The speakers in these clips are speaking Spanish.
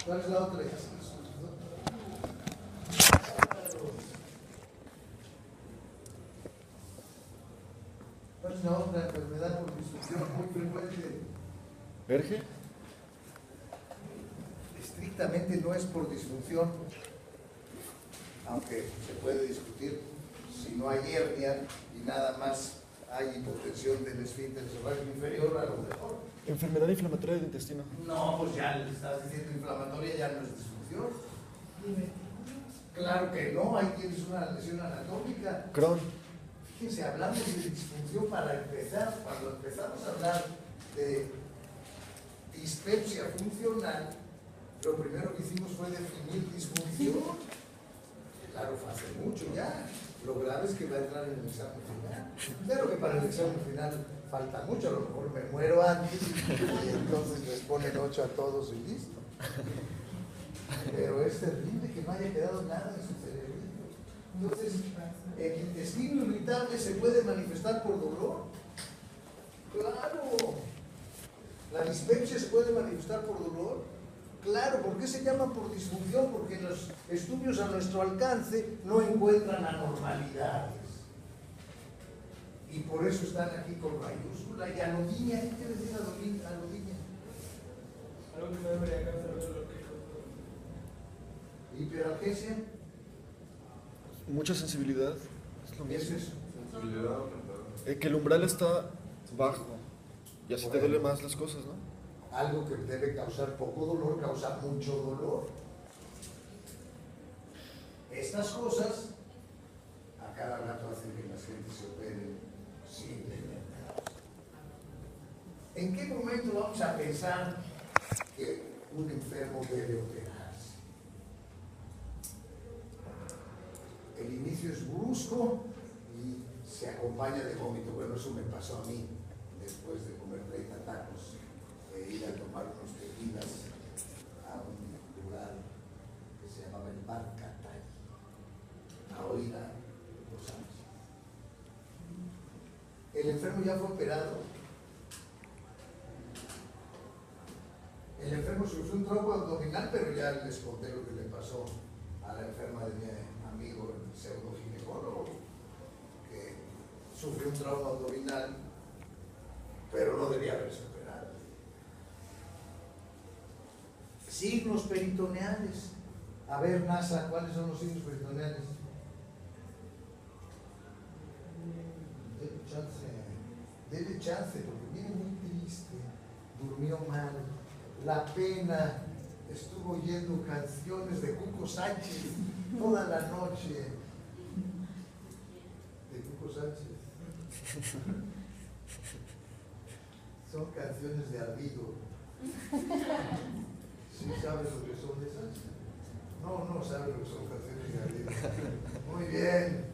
¿Cuál es la otra? ¿Cuál es la otra enfermedad por disfunción muy frecuente? ¿Verge? Estrictamente no es por disfunción, aunque se puede discutir si no hay hernia y nada más hay hipotensión del esfínter esofágico inferior, a lo mejor. Enfermedad inflamatoria del intestino. No, pues ya le estás diciendo inflamatoria, ya no es disfunción. Claro que no, ahí tienes una lesión anatómica. Crohn. Fíjense, hablamos de disfunción para empezar. Cuando empezamos a hablar de dispepsia funcional, lo primero que hicimos fue definir disfunción. Claro, fue hace mucho ya. Lo grave es que va a entrar en el examen final. Pero que para el examen final falta mucho, a lo mejor me muero antes y entonces les ponen 8 a todos y listo. Pero es terrible que no haya quedado nada en su cerebro. Entonces, ¿el intestino irritable se puede manifestar por dolor? Claro. ¿La dispepsia se puede manifestar por dolor? Claro. ¿Por qué se llama por disfunción? Porque los estudios a nuestro alcance no encuentran anormalidades. Y por eso están aquí con mayúscula y anodiña. ¿Qué quiere decir anodiña? Algo que no debería causar dolor. Hiperalgesia. Mucha sensibilidad. Es lo ¿Qué es mismo. eso? Sensibilidad aumentada. Que el umbral está bajo. Y así te duele más las cosas, ¿no? Algo que debe causar poco dolor, causa mucho dolor. Estas cosas a cada rato hacen que la gente se opere simplemente. ¿En qué momento vamos a pensar que un enfermo debe operarse? El inicio es brusco y se acompaña de vómito. Bueno, eso me pasó a mí después de comer 30 tacos e ir a tomar unos tequilas a un lugar que se llamaba el Bar Catay, a oír a Los Ángeles. El enfermo ya fue operado. El enfermo sufrió un trombo abdominal, pero ya les conté lo que le pasó a la enferma de mi amigo, el pseudoginecólogo, que sufrió un trauma abdominal, pero no debía haberse operado. Signos peritoneales. A ver, NASA, ¿cuáles son los signos peritoneales? Dele chance, porque viene muy triste, durmió mal, la pena, estuvo oyendo canciones de Cuco Sánchez toda la noche. De Cuco Sánchez. Son canciones de ardido. ¿Sí sabes lo que son esas? No sabes lo que son canciones de ardido. Muy bien.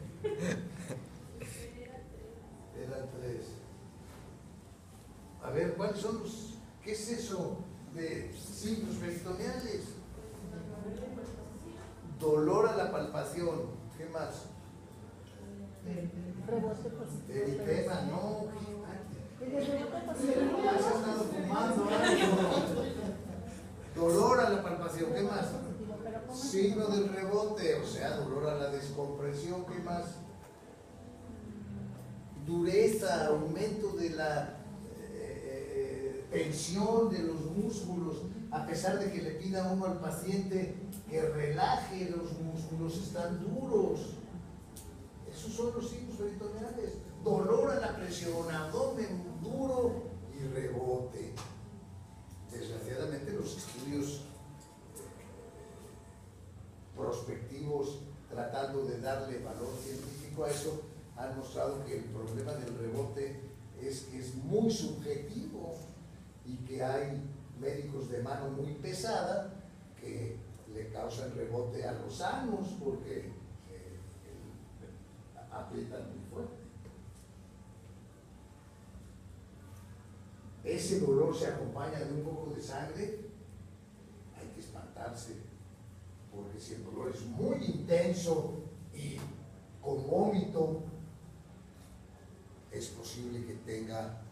Eran 3. A ver, ¿cuáles son los... ¿Qué es eso de signos peritoneales? Dolor a la palpación. ¿Qué más? Eritema, no. Has estado fumando algo. Dolor a la palpación, ¿qué más? Signo del rebote, o sea, dolor a la descompresión, ¿qué más? Dureza, aumento de la tensión de los músculos, a pesar de que le pida uno al paciente que relaje los músculos, están duros. Esos son los signos peritoneales. Dolor a la presión, abdomen duro y rebote. Desgraciadamente los estudios prospectivos tratando de darle valor científico a eso han mostrado que el problema del rebote es que es muy subjetivo y que hay médicos de mano muy pesada que le causan rebote a los sanos porque aprietan muy fuerte. Ese dolor se acompaña de un poco de sangre, hay que espantarse, porque si el dolor es muy intenso y con vómito, es posible que tenga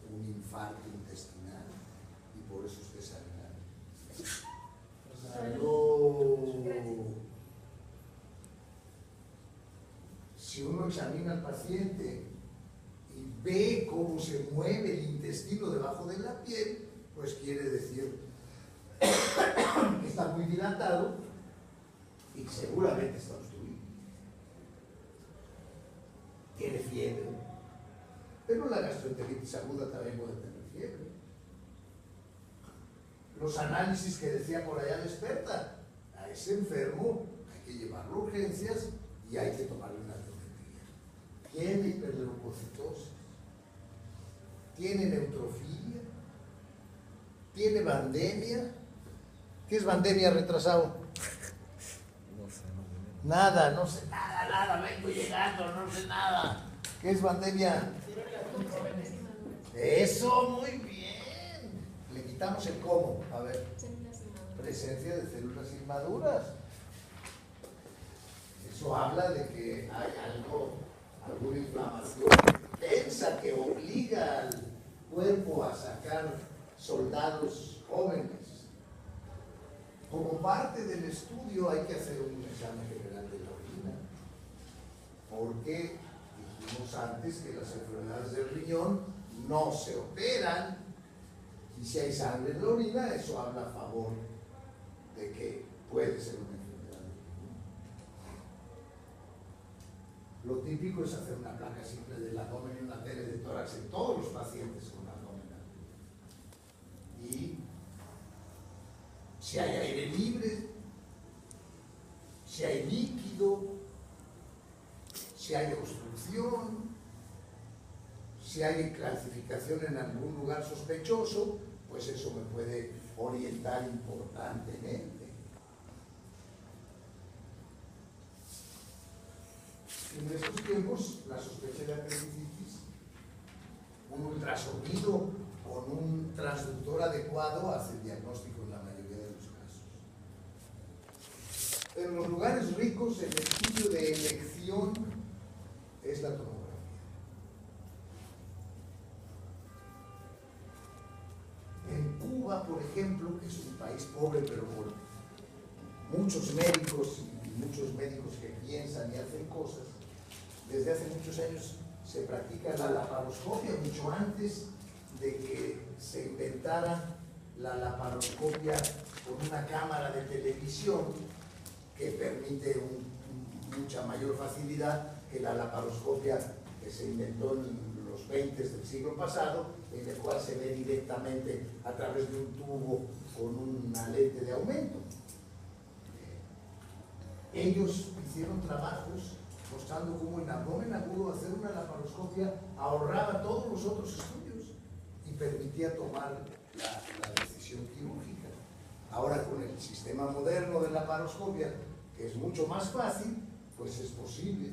un infarto intestinal y por eso usted sale mal. examina al paciente y ve cómo se mueve el intestino debajo de la piel, pues quiere decir que está muy dilatado y seguramente está obstruido. Tiene fiebre, pero la gastroenteritis aguda también puede tener fiebre. Los análisis que decía por allá la experta, a ese enfermo hay que llevarlo a urgencias y hay que tomarle una telemetría. Tiene hiperleucocitosis, tiene neutrofilia, tiene vandemia. ¿Qué es vandemia retrasado? No sé. Nada, no sé nada, vengo llegando, no sé nada. ¿Qué es vandemia? Eso, muy bien. Le quitamos el cómo. A ver. Presencia de células inmaduras. Eso habla de que hay alguna inflamación intensa que obliga al cuerpo a sacar soldados jóvenes. Como parte del estudio hay que hacer un examen general de la orina, porque dijimos antes que las enfermedades del riñón no se operan, y si hay sangre en la orina, eso habla a favor de que puede ser una enfermedad del riñón. Lo típico es hacer una placa simple del abdomen y una tele de tórax en todos los pacientes con abdomen amplio. Y si hay aire libre, si hay líquido, si hay obstrucción, si hay calcificación en algún lugar sospechoso, pues eso me puede orientar importantemente. En estos tiempos, la sospecha de apendicitis, un ultrasonido con un transductor adecuado hace el diagnóstico en la mayoría de los casos. En los lugares ricos, el estudio de elección es la tomografía. En Cuba, por ejemplo, que es un país pobre, pero con muchos médicos y muchos médicos que piensan y hacen cosas, desde hace muchos años se practica la laparoscopia, mucho antes de que se inventara la laparoscopia con una cámara de televisión que permite mucha mayor facilidad que la laparoscopia que se inventó en los 20 del siglo pasado, en el cual se ve directamente a través de un tubo con una lente de aumento. Ellos hicieron trabajos mostrando cómo en abdomen agudo hacer una laparoscopia ahorraba todos los otros estudios y permitía tomar la decisión quirúrgica. Ahora con el sistema moderno de laparoscopia, que es mucho más fácil, pues es posible.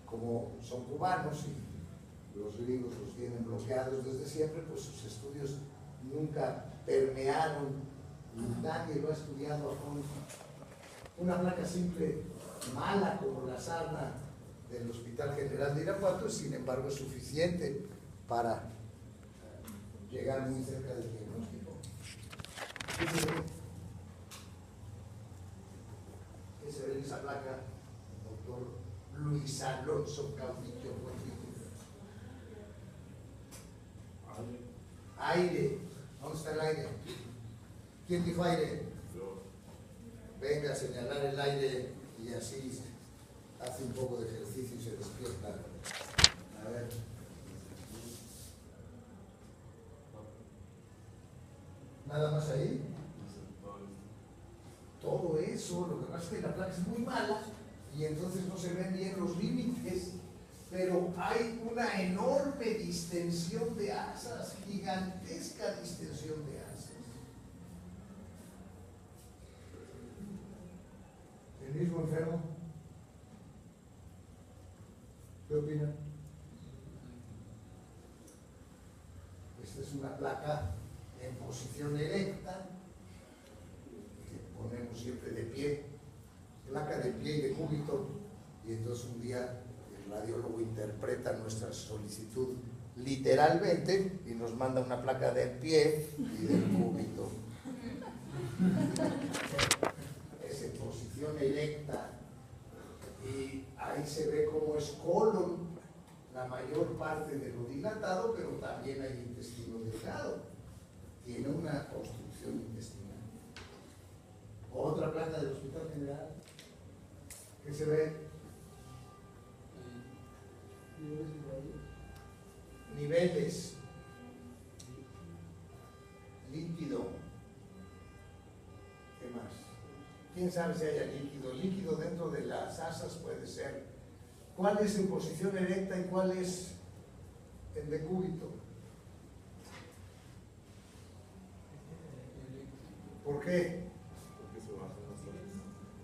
Como son cubanos y los gringos los tienen bloqueados desde siempre, pues sus estudios nunca permearon, nadie lo ha estudiado a fondo. Una placa simple mala como la sarna del Hospital General de Irapuato, sin embargo, es suficiente para llegar muy cerca del diagnóstico. ¿Qué se ve en esa placa, doctor Luis Alonso Caudillo? Aire. ¿Dónde está el aire? ¿Quién dijo aire? Venga a señalar el aire y así hace un poco de ejercicio y se despierta. A ver. ¿Nada más ahí? Todo eso, lo que pasa es que la placa es muy mala y entonces no se ven bien los límites, pero hay una enorme distensión de asas, gigantesca distensión de asas. ¿El mismo enfermo? ¿Qué opinan? Esta es una placa en posición erecta, que ponemos siempre de pie, placa de pie y de cúbito, y entonces un día el radiólogo interpreta nuestra solicitud literalmente y nos manda una placa del pie y del cúbito. Es en posición erecta y ahí se ve como no es colon la mayor parte de lo dilatado, pero también hay intestino delgado. Tiene una obstrucción intestinal. Otra placa del Hospital General que se ve niveles, líquido. ¿Qué más? ¿Quién sabe si haya líquido? Líquido dentro de las asas puede ser. ¿Cuál es en posición erecta y cuál es en decúbito? ¿Por qué? Porque se bajan las horas.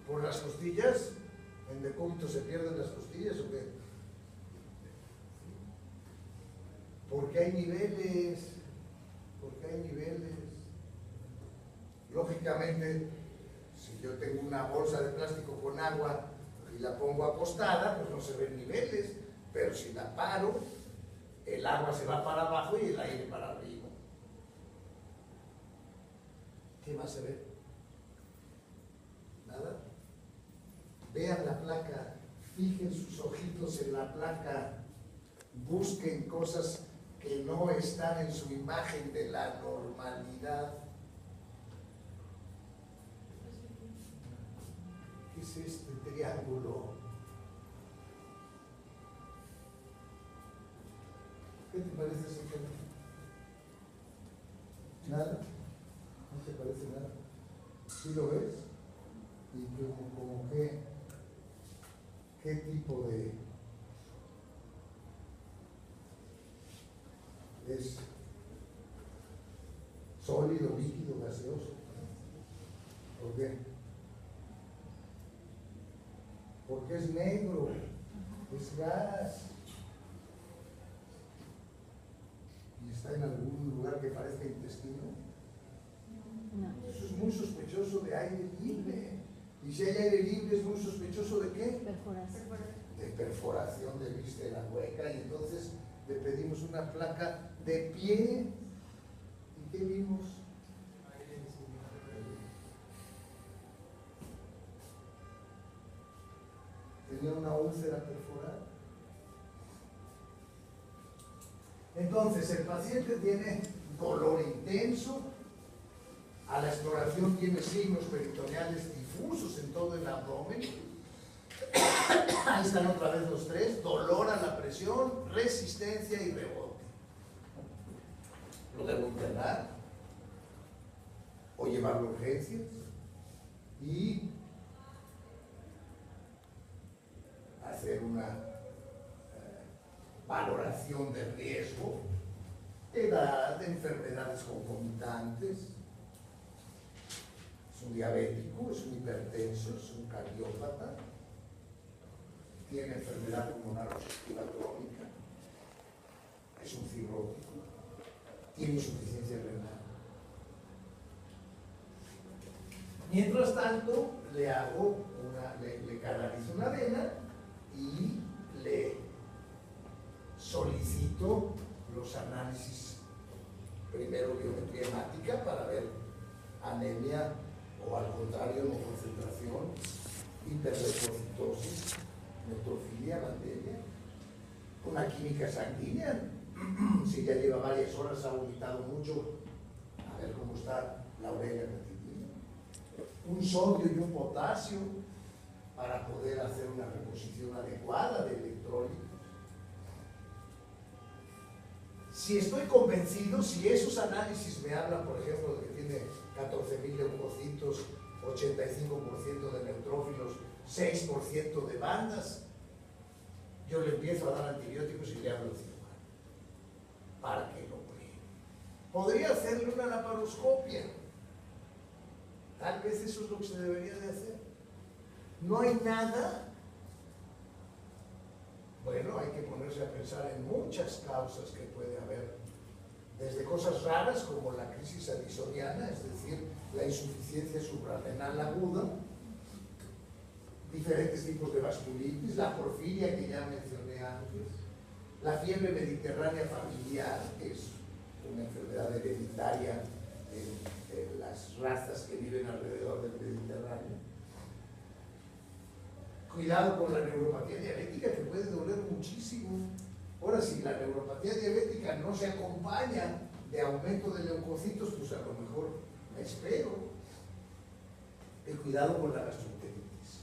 ¿Por las costillas? ¿En decúbito se pierden las costillas o qué? Porque hay niveles, porque hay niveles. Lógicamente, si yo tengo una bolsa de plástico con agua y la pongo acostada, pues no se ven niveles, pero si la paro, el agua se va para abajo y el aire para arriba. ¿Qué más se ve? Nada. Vean la placa, fijen sus ojitos en la placa, busquen cosas que no están en su imagen de la normalidad. ¿Qué es este triángulo? ¿Qué te parece ese tema? ¿Nada? ¿No te parece nada? ¿Sí lo ves? ¿Y como qué tipo de... es sólido, líquido, gaseoso? ¿Por qué? Porque es negro, es gas. ¿Y está en algún lugar que parezca intestino? No. Eso es muy sospechoso de aire libre. Y si hay aire libre, ¿es muy sospechoso de qué? Perforación. De perforación de víscera hueca. Y entonces le pedimos una placa de pie. ¿Y qué vimos? Tenía una úlcera perforada. Entonces, el paciente tiene dolor intenso. A la exploración tiene signos peritoneales difusos en todo el abdomen. Ahí están otra vez los tres: dolor a la presión, resistencia y rebote. Lo debo internar o llevarlo a urgencias y hacer una valoración de riesgo, edad, enfermedades concomitantes. Es un diabético, es un hipertenso, es un cardiópata, tiene enfermedad pulmonar obstructiva crónica, es un cirrótico, tiene insuficiencia renal. Mientras tanto, le hago le canalizo una vena y le solicito los análisis, primero biometría hemática para ver anemia o al contrario no concentración, hiperleucocitosis, neutrofilia, banderia, una química sanguínea, si ya lleva varias horas, ha vomitado mucho, a ver cómo está la urea creatinina, un sodio y un potasio para poder hacer una reposición adecuada de electrólitos. Si estoy convencido, si esos análisis me hablan, por ejemplo, de que tiene 14.000 leucocitos, 85% de neutrófilos, 6% de bandas, yo le empiezo a dar antibióticos y le hablo al cirujano para que lo opere. Podría hacerle una laparoscopia. Tal vez eso es lo que se debería de hacer. No hay nada. Bueno, hay que ponerse a pensar en muchas causas que puede haber, desde cosas raras como la crisis addisoniana, es decir, la insuficiencia suprarrenal aguda, diferentes tipos de vasculitis, la porfiria que ya mencioné antes, la fiebre mediterránea familiar, que es una enfermedad hereditaria en las razas que viven alrededor del Mediterráneo. Cuidado con la neuropatía diabética, que puede doler muchísimo. Ahora, si la neuropatía diabética no se acompaña de aumento de leucocitos, pues a lo mejor me espero. Y cuidado con la gastroenteritis.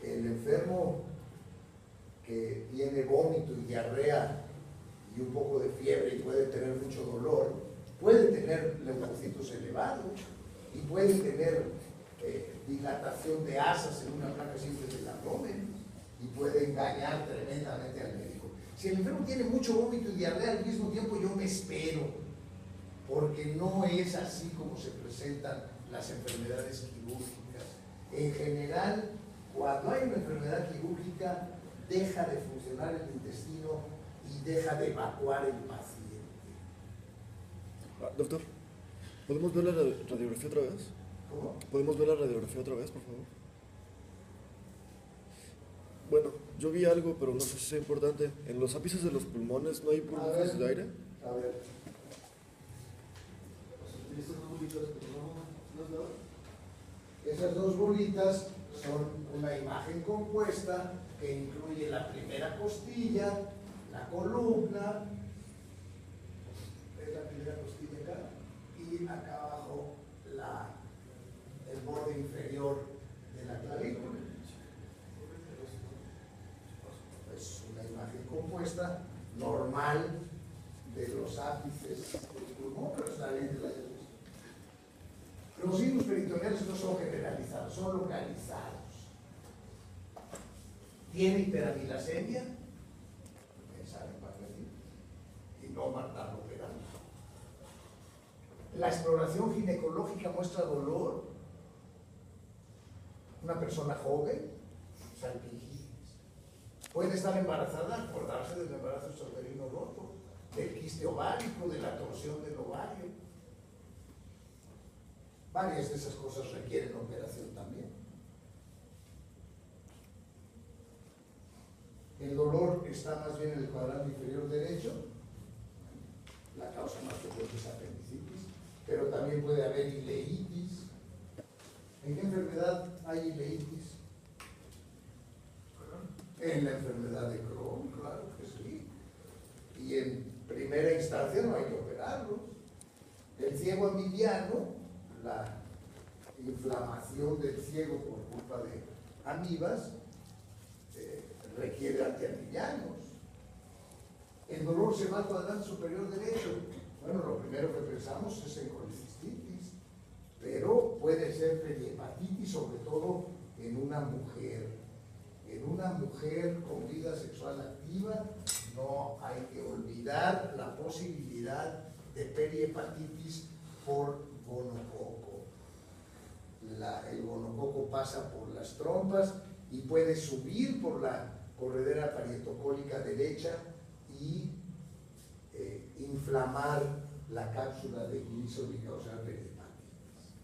El enfermo que tiene vómito y diarrea y un poco de fiebre y puede tener mucho dolor, puede tener leucocitos elevados y puede tener dilatación de asas en una placa simple del abdomen y puede engañar tremendamente al médico. Si el enfermo tiene mucho vómito y diarrea al mismo tiempo, yo me espero, porque no es así como se presentan las enfermedades quirúrgicas. En general, cuando hay una enfermedad quirúrgica, deja de funcionar el intestino y deja de evacuar el paciente. Doctor, ¿podemos ver la radiografía otra vez? ¿Cómo? ¿Podemos ver la radiografía otra vez, por favor? Bueno, yo vi algo, pero no sé si es importante. En los ápices de los pulmones no hay burbujas de aire. A ver. Esas dos bolitas son una imagen compuesta que incluye la primera costilla, la columna, es la primera costilla acá, y acá abajo el borde inferior de la clavícula. Es una imagen compuesta normal de los ápices del pulmón, pero está bien de la diabetes. Los signos peritoneales no son generalizados, son localizados. ¿Tiene hiperamilasemia? Pensar en Paquetín y no matarlo operando. La exploración ginecológica muestra dolor. Una persona joven, salpingitis. Puede estar embarazada, acordarse del embarazo extrauterino roto, del quiste ovárico, de la torsión del ovario. Varias de esas cosas requieren operación también. El dolor está más bien en el cuadrante inferior derecho. La causa más frecuente es apendicitis, pero también puede haber ileitis. ¿En qué enfermedad hay ileitis? En la enfermedad de Crohn, claro que sí. Y en primera instancia no hay que operarlo. El ciego amibiano, la inflamación del ciego por culpa de amibas, requiere antiamibianos. El dolor se va al cuadrante superior derecho. Bueno, lo primero que pensamos es en colecistitis, pero puede ser perihepatitis, sobre todo en una mujer. En una mujer con vida sexual activa no hay que olvidar la posibilidad de perihepatitis por gonococo. El gonococo pasa por las trompas y puede subir por la corredera parietocólica derecha y inflamar la cápsula de Gleason y causar perihepatitis.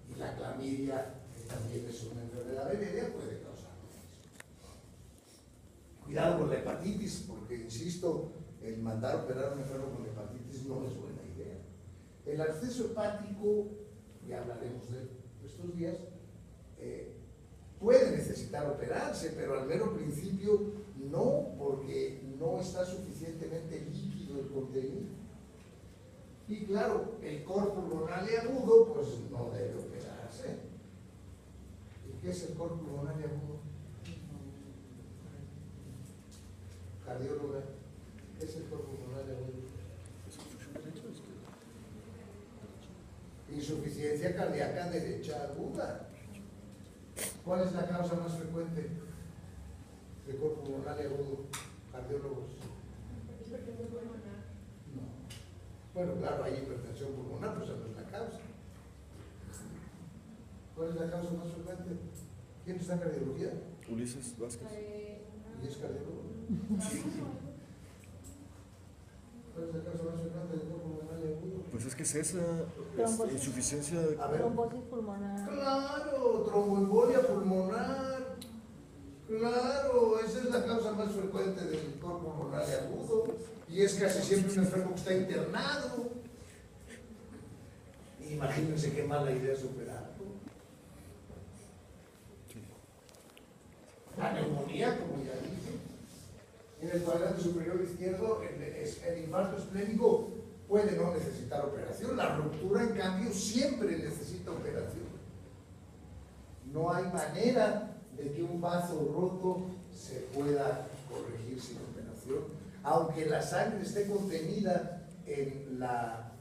Y la clamidia, que también es una enfermedad venérea, puede causar lo mismo. Cuidado con la hepatitis, porque insisto, el mandar operar a un enfermo con hepatitis no es buena idea. El absceso hepático, ya hablaremos de estos días, puede necesitar operarse, pero al mero principio no, porque no está suficientemente líquido el contenido. Y claro, el cor pulmonar agudo, pues no debe operarse. ¿Y qué es el cor pulmonar agudo? Cardióloga, ¿qué es el cor pulmonar agudo? Insuficiencia cardíaca derecha aguda. ¿Cuál es la causa más frecuente de cor pulmonar agudo? Cardiólogos. No. Bueno, claro, hay hipertensión pulmonar, pero esa no es la causa. ¿Cuál es la causa más frecuente? ¿Quién está en cardiología? Ulises Vázquez. ¿Y es cardiólogo? ¿Cuál es la causa más frecuente de cor pulmonar agudo? Pues es que es esa Trombosis. insuficiencia. A ver. Trombosis pulmonar. Claro, tromboembolia pulmonar. Claro, esa es la causa más frecuente del cor pulmonar agudo. Y es casi siempre un enfermo que está internado. Imagínense qué mala idea es operarlo. distonía, como ya dije. En el cuadrante superior izquierdo, el infarto esplénico puede no necesitar operación. La ruptura, en cambio, siempre necesita operación. No hay manera de que un vaso roto se pueda corregir sin operación, aunque la sangre esté contenida en la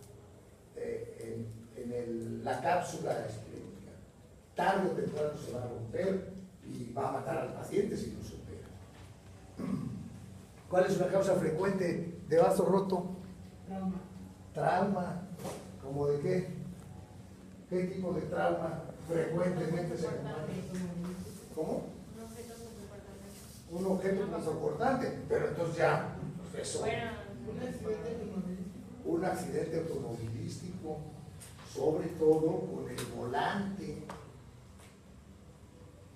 cápsula esplénica. Tarde o temprano se va a romper y va a matar al paciente si no se opera. ¿Cuál es una causa frecuente de vaso roto? Trauma. Trauma. ¿Cómo de qué? ¿Qué tipo de trauma frecuentemente se encuentra? ¿Cómo? Un objeto punzocortante. Pero entonces ya, eso. Un accidente automovilístico, sobre todo con el volante.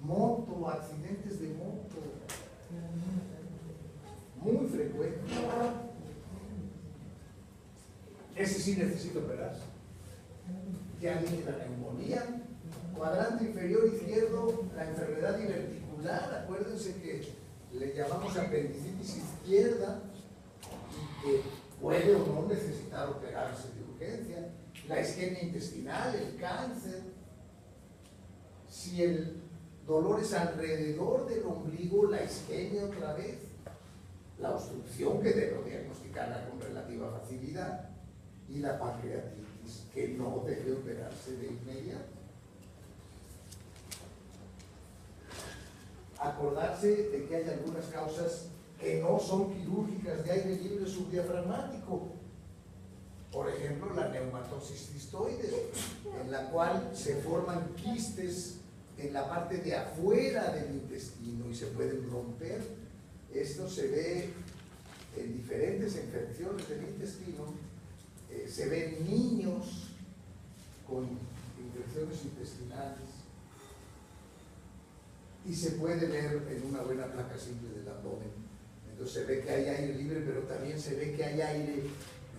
Moto, accidentes de moto. Muy frecuente. Ese sí necesita operarse. Ya dije la neumonía. Cuadrante inferior izquierdo, la enfermedad diverticular. Acuérdense que le llamamos apendicitis izquierda y que puede o no necesitar operarse de urgencia. La isquemia intestinal, el cáncer. Si el dolor es alrededor del ombligo, la isquemia otra vez. La obstrucción, que debo diagnosticarla con relativa facilidad, y la pancreatitis, que no debe operarse de inmediato. Acordarse de que hay algunas causas que no son quirúrgicas de aire libre subdiafragmático. Por ejemplo, la neumatosis cistoides, en la cual se forman quistes en la parte de afuera del intestino y se pueden romper. Esto se ve en diferentes infecciones del intestino, se ve en niños con infecciones intestinales y se puede ver en una buena placa simple del abdomen. Entonces se ve que hay aire libre, pero también se ve que hay aire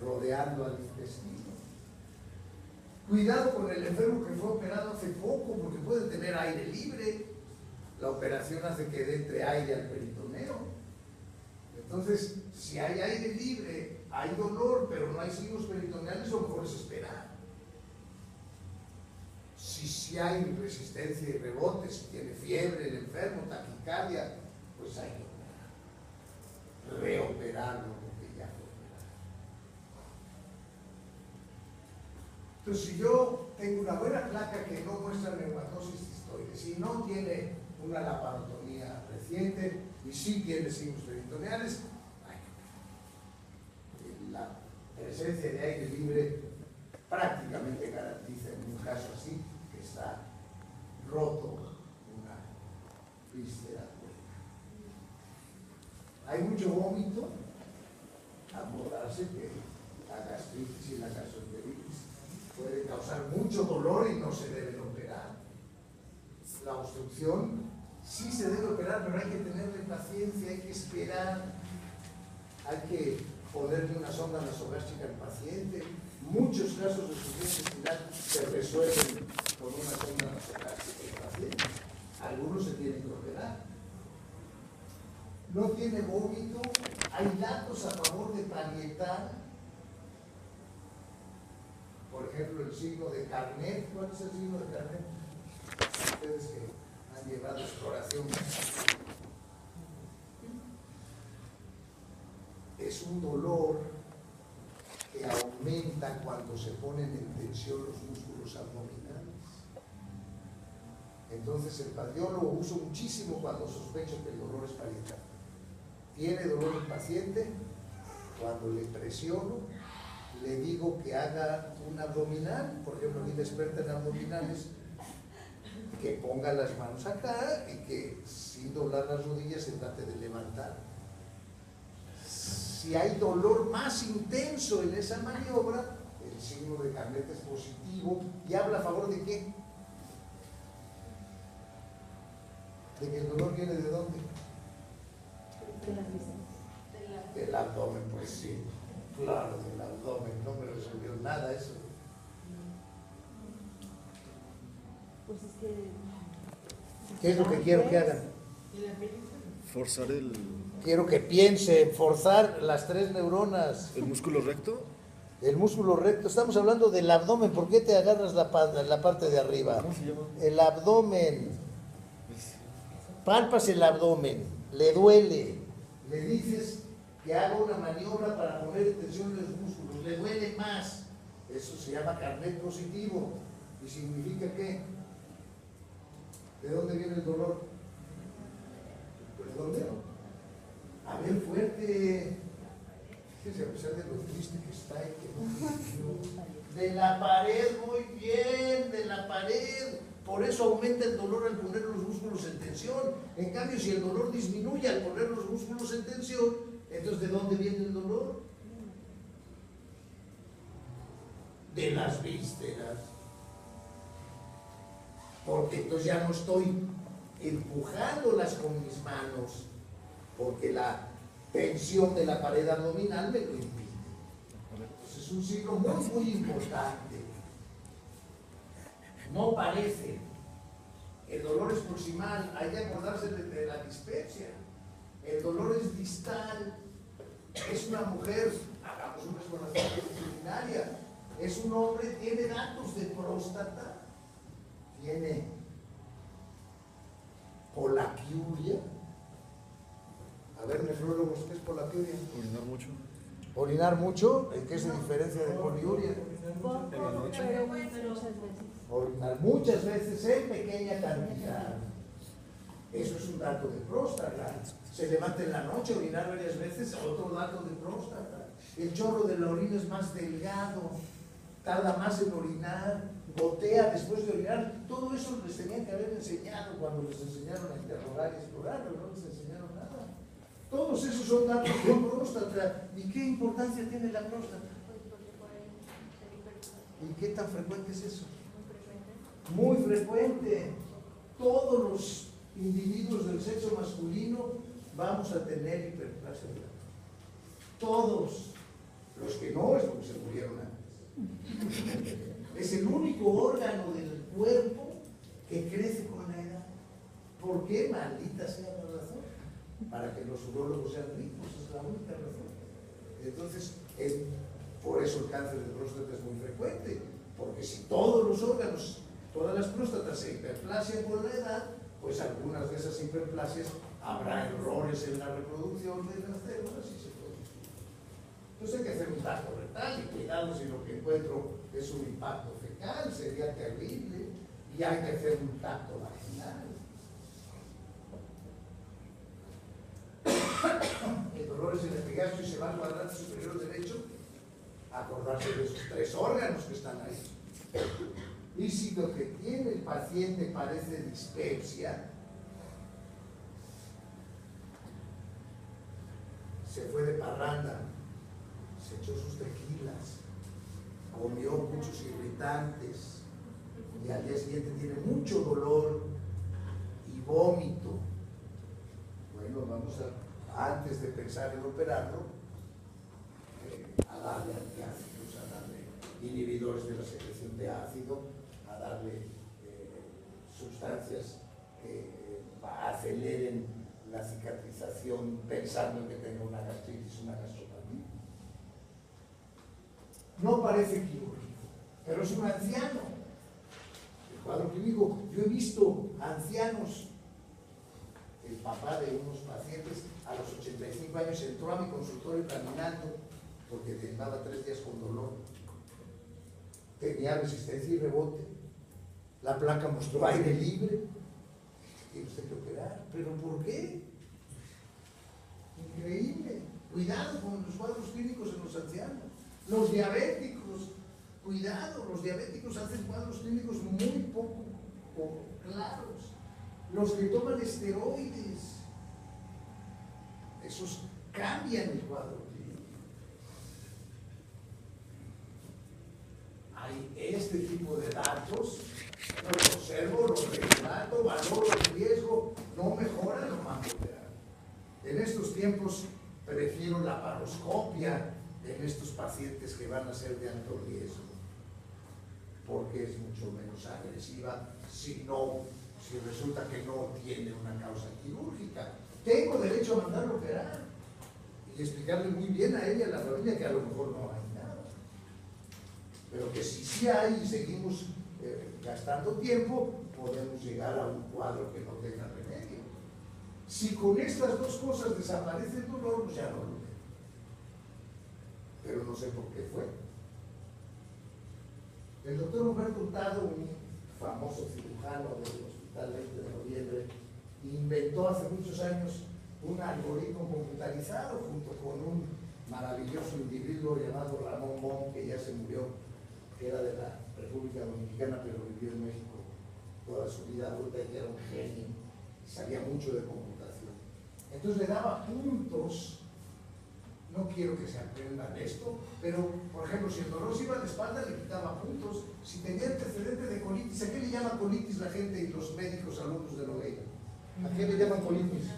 rodeando al intestino. Cuidado con el enfermo que fue operado hace poco, porque puede tener aire libre. La operación hace que entre aire al peritoneo. Entonces, si hay aire libre, hay dolor, pero no hay signos peritoneales, lo mejor es esperar. Si hay resistencia y rebote, si tiene fiebre el enfermo, taquicardia, pues hay que reoperarlo porque ya fue operado. Entonces, si yo tengo una buena placa que no muestra neumatosis cistoides y no tiene una laparotomía reciente y sí tiene signos peritoneales, la presencia de aire libre prácticamente garantiza en un caso así que está roto una víscera. Hay mucho vómito. Acordarse que la gastritis y la gastroenteritis puede causar mucho dolor y no se deben operar. La obstrucción sí se debe operar, pero hay que tenerle paciencia, hay que esperar, hay que ponerle una sonda nasogástrica al paciente. Muchos casos de insuficiencia intestinal se resuelven con una sonda nasogástrica al paciente. Algunos se tienen que operar. No tiene vómito. Hay datos a favor de palietal. Por ejemplo, el signo de Carnet. ¿Cuál es el signo de Carnet? Ustedes que han llevado exploración. Es un dolor que aumenta cuando se ponen en tensión los músculos abdominales. Entonces el cardiólogo usa muchísimo cuando sospecho que el dolor es parietal. Tiene dolor el paciente, cuando le presiono, le digo que haga un abdominal, por ejemplo, a mí me experta en abdominales, que ponga las manos acá y que sin doblar las rodillas se trate de levantar. Si hay dolor más intenso en esa maniobra, el signo de Carnet es positivo y habla a favor de qué? ¿De que el dolor viene de dónde? Del abdomen, pues sí, claro, del abdomen. No me resolvió nada eso. Pues es que... ¿Qué es lo que quiero que hagan? Forzar el Quiero que piense en forzar las 3 neuronas. músculo recto. El músculo recto. Estamos hablando del abdomen. ¿Por qué te agarras la parte de arriba? ¿Cómo se llama? El abdomen. Palpas el abdomen. Le duele. Le dices que haga una maniobra para poner en tensión los músculos. Le duele más. Eso se llama carnet positivo. ¿Y significa qué? ¿De dónde viene el dolor? ¿De dónde? A ver, fuerte. Fíjense, a pesar de lo triste que está y que no. De la pared, muy bien, de la pared. Por eso aumenta el dolor al poner los músculos en tensión. En cambio, si el dolor disminuye al poner los músculos en tensión, entonces ¿de dónde viene el dolor? De las vísceras. Porque entonces ya no estoy empujándolas con mis manos, porque la tensión de la pared abdominal me lo impide. Entonces es un signo muy importante. No parece. El dolor es proximal, hay que acordarse de la dispepsia. El dolor es distal. Es una mujer, hagamos una exploración urinaria. Es un hombre, tiene datos de próstata, tiene polaquiuria. A ver, nefrólogos, ¿qué es polaquiuria? Orinar mucho. Orinar mucho, ¿en qué se diferencia de poliuria? Poco, pero muchas veces. Orinar muchas veces en pequeña cantidad. Eso es un dato de próstata. Se levanta en la noche, orinar varias veces, otro dato de próstata. El chorro de la orina es más delgado, tarda más en orinar, gotea después de orinar. Todo eso les tenían que haber enseñado cuando les enseñaron a interrogar y explorar, pero no les enseñaron nada. Todos esos son datos de próstata. ¿Y qué importancia tiene la próstata? ¿Y qué tan frecuente es eso? Muy frecuente. Todos los individuos del sexo masculino vamos a tener hiperplasia de la próstata. Todos. Los que no es porque se murieron antes. Es el único órgano del cuerpo que crece con la edad. ¿Por qué? Maldita sea la razón. Para que los urólogos sean ricos, es la única razón. Entonces, por eso el cáncer de próstata es muy frecuente, porque si todos los órganos, todas las próstatas se hiperplasian con la edad, pues algunas de esas hiperplasias habrá errores en la reproducción de las células y se puede. Entonces hay que hacer un tacto rectal y cuidado si lo que encuentro es un impacto fecal, sería terrible, y hay que hacer un tacto vaginal. El dolor es en el epigastrio y se va al cuadrante superior derecho. Acordarse de esos 3 órganos que están ahí. Y si lo que tiene el paciente parece dispepsia, se fue de parranda, se echó sus tequilas, comió muchos irritantes y al día siguiente tiene mucho dolor y vómito. Bueno, vamos antes de pensar en operarlo, a darle antiácidos, a darle inhibidores de la secreción de ácido, a darle sustancias que aceleren la cicatrización pensando en que tenga una gastritis, una gastropatía. No parece quirúrgico, pero es un anciano. El cuadro clínico, yo he visto ancianos. El papá de unos pacientes a los 85 años entró a mi consultorio caminando porque llevaba 3 días con dolor. Tenía resistencia y rebote. La placa mostró aire libre. Tiene usted que operar. ¿Pero por qué? Increíble. Cuidado con los cuadros clínicos en los ancianos. Los diabéticos, cuidado, los diabéticos hacen cuadros clínicos muy poco claros. Los que toman esteroides, esos cambian el cuadro clínico. Hay este tipo de datos, los observo, los relato, valoro el riesgo, no mejora, lo mando a operar. En estos tiempos prefiero la laparoscopia en estos pacientes que van a ser de alto riesgo, porque es mucho menos agresiva si resulta que no tiene una causa quirúrgica. tengo derecho a mandarlo a operar y explicarle muy bien a él y a la familia que a lo mejor no hay nada, pero que si sí hay y seguimos gastando tiempo, podemos llegar a un cuadro que no tenga remedio. Si con estas dos cosas desaparece el dolor, pues ya no lo veo. Pero no sé por qué fue. El doctor Humberto Hurtado, un famoso cirujano del Hospital 20 de Noviembre, inventó hace muchos años un algoritmo computarizado junto con un maravilloso individuo llamado Ramón Mon, que ya se murió, que era de la República Dominicana, pero vivió en México toda su vida adulta y que era un genio, y sabía mucho de computación. Entonces le daba puntos. No quiero que se aprendan esto, pero, por ejemplo, si el dolor se iba a la espalda, le quitaba puntos. Si tenía antecedente de colitis, ¿a qué le llaman colitis la gente y los médicos alumnos de Nogueira? ¿A qué le llaman colitis?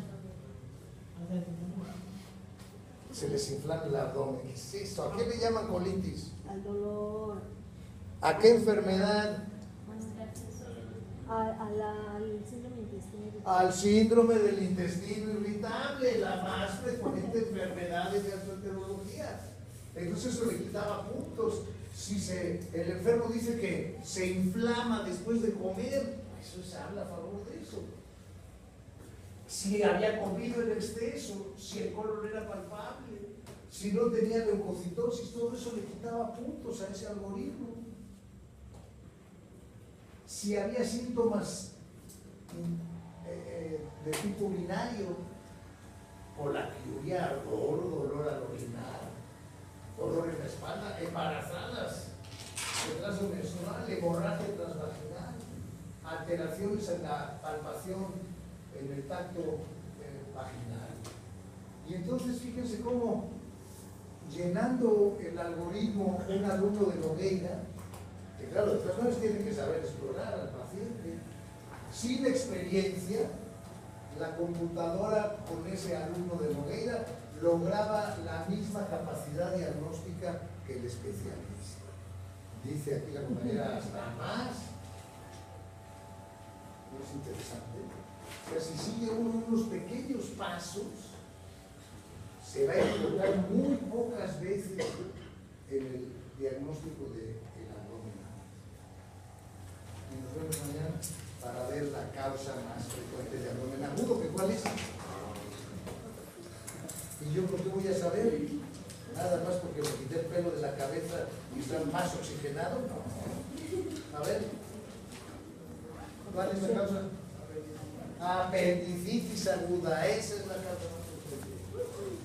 Se les inflama el abdomen. ¿Qué es eso? ¿A qué le llaman colitis? Al dolor. ¿A qué enfermedad? Al síndrome intestinal. Al síndrome del intestino irritable, la más frecuente enfermedad de gastroenterología. Entonces eso le quitaba puntos. Si el enfermo dice que se inflama después de comer, eso se habla a favor de eso. Si había comido en exceso, si el colon era palpable, si no tenía leucocitosis, todo eso le quitaba puntos a ese algoritmo. Si había síntomas de tipo urinario, colaquiuria, ardor, dolor al orinar, dolor en la espalda, embarazadas, retraso menstrual, hemorragia transvaginal, alteraciones en la palpación, en el tacto vaginal. Y entonces fíjense cómo, llenando el algoritmo un alumno de Nogueira, que claro, de todas maneras tienen que saber explorar al paciente, sin experiencia, la computadora con ese alumno de Nogueira lograba la misma capacidad diagnóstica que el especialista. Dice aquí la compañera hasta más. ¿No es interesante? O sea, si sigue uno unos pequeños pasos, se va a equivocar muy pocas veces en el diagnóstico del abdomen. Y nos vemos mañana para ver la causa más frecuente de abdomen agudo, que cuál es. Y yo por qué voy a saber, nada más porque me quité el pelo de la cabeza y está más oxigenado. A ver, ¿cuál es la causa? Apendicitis aguda, esa es la causa.